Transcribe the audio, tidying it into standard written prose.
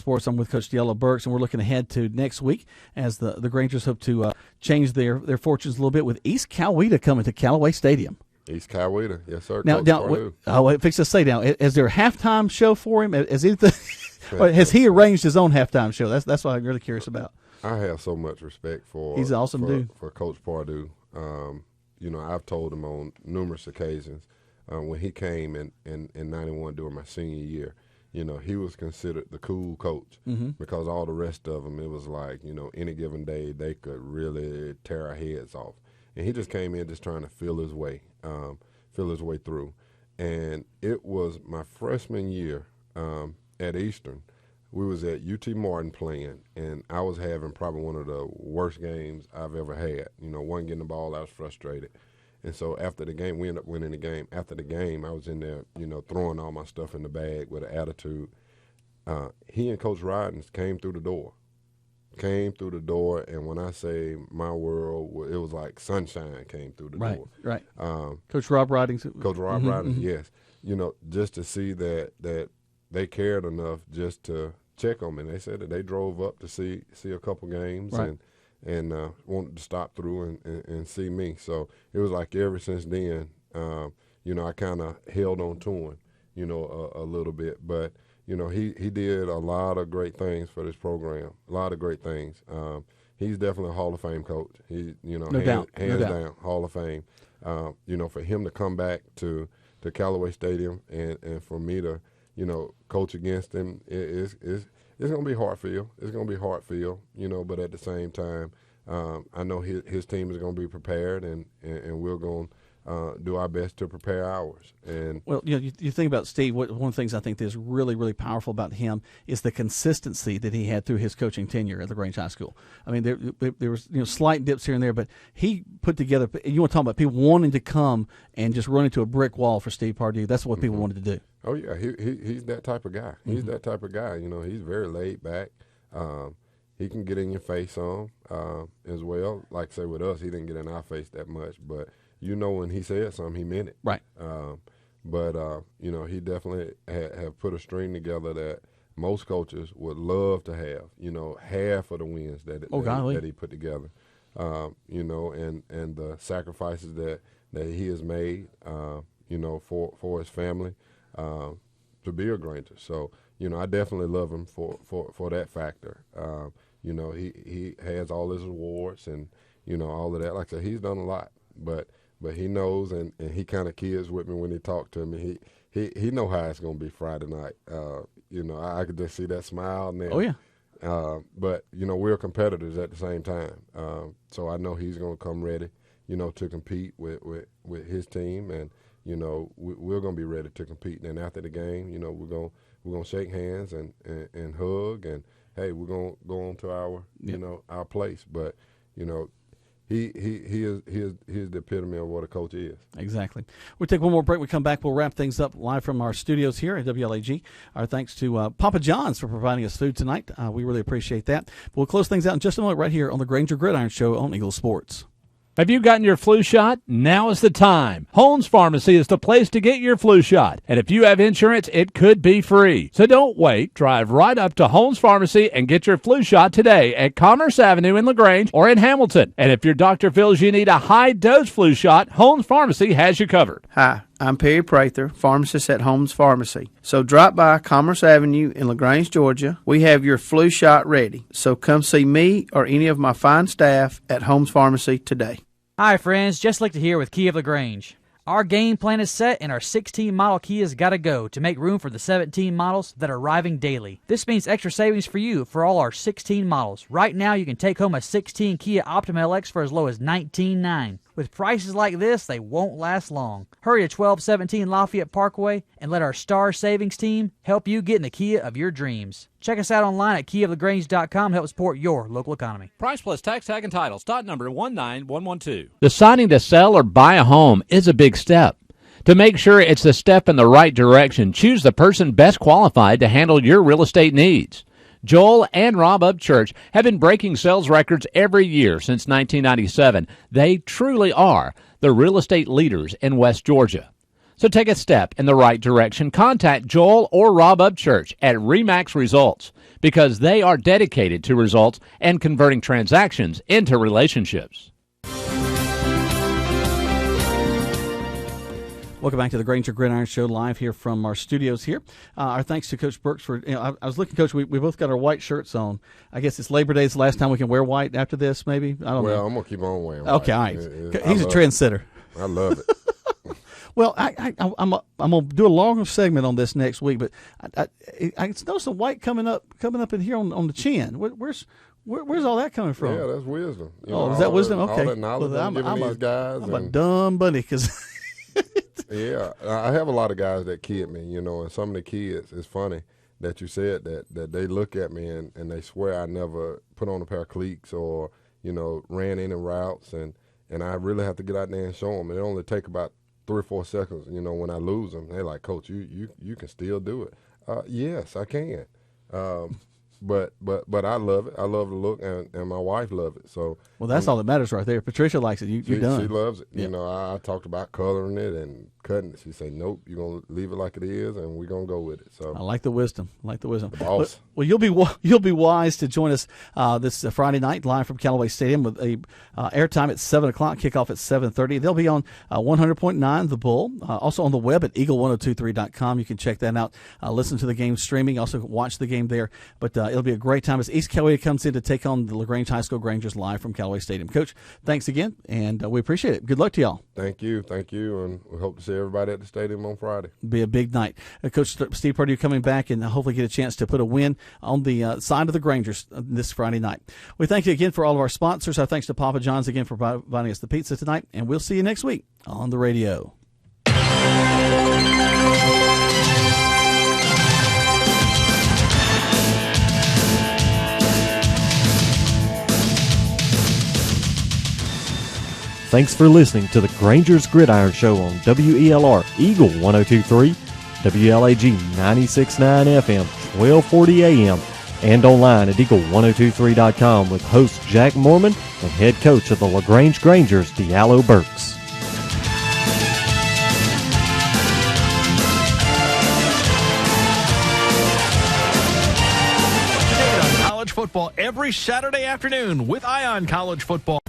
Sports. I'm with Coach Diallo Burks, and we're looking ahead to next week as the Grangers hope to change their fortunes a little bit with East Coweta coming to Callaway Stadium. East Coweta, yes, sir. Fix to say now, is there a halftime show for him? Has he arranged his own halftime show? That's what I'm really curious about. I have so much respect for he's an awesome dude. For Coach Pardue. I've told him on numerous occasions when he came in 91 during my senior year, he was considered the cool coach because all the rest of them, it was like, any given day they could really tear our heads off. And he just came in just trying to feel his way through. And it was my freshman year at Eastern. We was at UT Martin playing, and I was having probably one of the worst games I've ever had. Wasn't getting the ball, I was frustrated. And so after the game, we ended up winning the game. After the game, I was in there, throwing all my stuff in the bag with an attitude. He and Coach Ridings came through the door. And when I say my world, it was like sunshine came through the door. Right. Coach Rob Ridings. Ridings, yes. Just to see that they cared enough just to check on me. And they said that they drove up to see a couple games and wanted to stop through and see me. So it was like ever since then, I kind of held on to him, a little bit. But he did a lot of great things for this program, a lot of great things. He's definitely a Hall of Fame coach. He, hands down, Hall of Fame. For him to come back to Callaway Stadium and for me to, coach against him, it's going to be hard field. It's going to be hard field, but at the same time, I know his team is going to be prepared, and we're going to do our best to prepare ours. And well, you think about Steve. One of the things I think that's really, really powerful about him is the consistency that he had through his coaching tenure at LaGrange High School. I mean, there was slight dips here and there, but he put together. You want to talk about people wanting to come and just run into a brick wall for Steve Pardue? That's what people wanted to do. Oh yeah, he's that type of guy. He's that type of guy. He's very laid back. He can get in your face some as well. Like say with us, he didn't get in our face that much, but when he said something, he meant it. Right. He definitely have put a string together that most coaches would love to have. Half of the wins that he put together. And the sacrifices that he has made. For his family. To be a Granger. So, I definitely love him for that factor. He has all his awards and, all of that. Like I said, he's done a lot, but he knows and he kind of kids with me when he talked to me. He know how it's going to be Friday night. I could just see that smile now. Oh, yeah. But, we're competitors at the same time. So I know he's going to come ready, to compete with his team and, we're going to be ready to compete. And then after the game, we're going to shake hands and hug, and hey, we're going to go on to our our place. But he is the epitome of what a coach is. Exactly. We'll take one more break. We come back. We'll wrap things up live from our studios here at WLAG. Our thanks to Papa John's for providing us food tonight. We really appreciate that. But we'll close things out in just a moment right here on the Granger Gridiron Show on Eagle Sports. Have you gotten your flu shot? Now is the time. Holmes Pharmacy is the place to get your flu shot. And if you have insurance, it could be free. So don't wait. Drive right up to Holmes Pharmacy and get your flu shot today at Commerce Avenue in LaGrange or in Hamilton. And if your doctor feels you need a high-dose flu shot, Holmes Pharmacy has you covered. Hi, I'm Perry Prather, pharmacist at Holmes Pharmacy. So drop by Commerce Avenue in LaGrange, Georgia. We have your flu shot ready. So come see me or any of my fine staff at Holmes Pharmacy today. Hi friends, Just Like to here with Kia of LaGrange. Our game plan is set and our 16 model Kia's got to go to make room for the 17 models that are arriving daily. This means extra savings for you for all our 16 models. Right now you can take home a 16 Kia Optima LX for as low as $19,900. With prices like this, they won't last long. Hurry to 1217 Lafayette Parkway and let our Star Savings team help you get in the Kia of your dreams. Check us out online at KiaofLaGrange.com to help support your local economy. Price plus tax, tag, and title. Stock number 19112. Deciding to sell or buy a home is a big step. To make sure it's a step in the right direction, choose the person best qualified to handle your real estate needs. Joel and Rob Upchurch have been breaking sales records every year since 1997. They truly are the real estate leaders in West Georgia. So take a step in the right direction. Contact Joel or Rob Upchurch at Remax Results because they are dedicated to results and converting transactions into relationships. Welcome back to the Granger Gridiron Show live here from our studios here. Our thanks to Coach Brooks for, I was looking, Coach, we both got our white shirts on. I guess it's Labor Day. It's the last time we can wear white after this, maybe? I don't know. Well, I'm going to keep on wearing white. Okay, all right. He's a trendsetter. I love it. Well, I'm going to do a longer segment on this next week, but I noticed some white coming up in here on the chin. Where's all that coming from? Yeah, that's wisdom. Is that wisdom? Okay. All that knowledge I'm giving these guys. I'm a dumb bunny because... Yeah, I have a lot of guys that kid me, and some of the kids, it's funny that you said that they look at me and they swear I never put on a pair of cleats or, ran any routes, and I really have to get out there and show them. It only take about 3 or 4 seconds, when I lose them. They're like, Coach, you can still do it. Yes, I can. But I love it. I love the look, and my wife loves it. So that's all that matters right there. Patricia likes it. You're done. She loves it. Yeah. I talked about coloring it and cutting it. She said, nope, you're going to leave it like it is, and we're going to go with it. So I like the wisdom. The boss. Well, you'll be wise to join us this Friday night live from Callaway Stadium with a airtime at 7 o'clock, kickoff at 7:30. They'll be on 100.9 The Bull, also on the web at eagle1023.com. You can check that out. Listen to the game streaming. Also watch the game there. But it'll be a great time as East Callaway comes in to take on the LaGrange High School Grangers live from Callaway Stadium. Coach, thanks again, and we appreciate it. Good luck to y'all. Thank you, and we hope to see everybody at the stadium on Friday. Be a big night. Coach Steve Purdue coming back and hopefully get a chance to put a win on the side of the Grangers this Friday night. We thank you again for all of our sponsors. Our thanks to Papa John's again for providing us the pizza tonight, and we'll see you next week on the radio. Thanks for listening to the Grangers Gridiron Show on WELR Eagle 102.3, WLAG 96.9 FM, 1240 AM, and online at eagle1023.com with host Jack Mormon and head coach of the LaGrange Grangers, Diallo Burks. College football every Saturday afternoon with Ion College Football.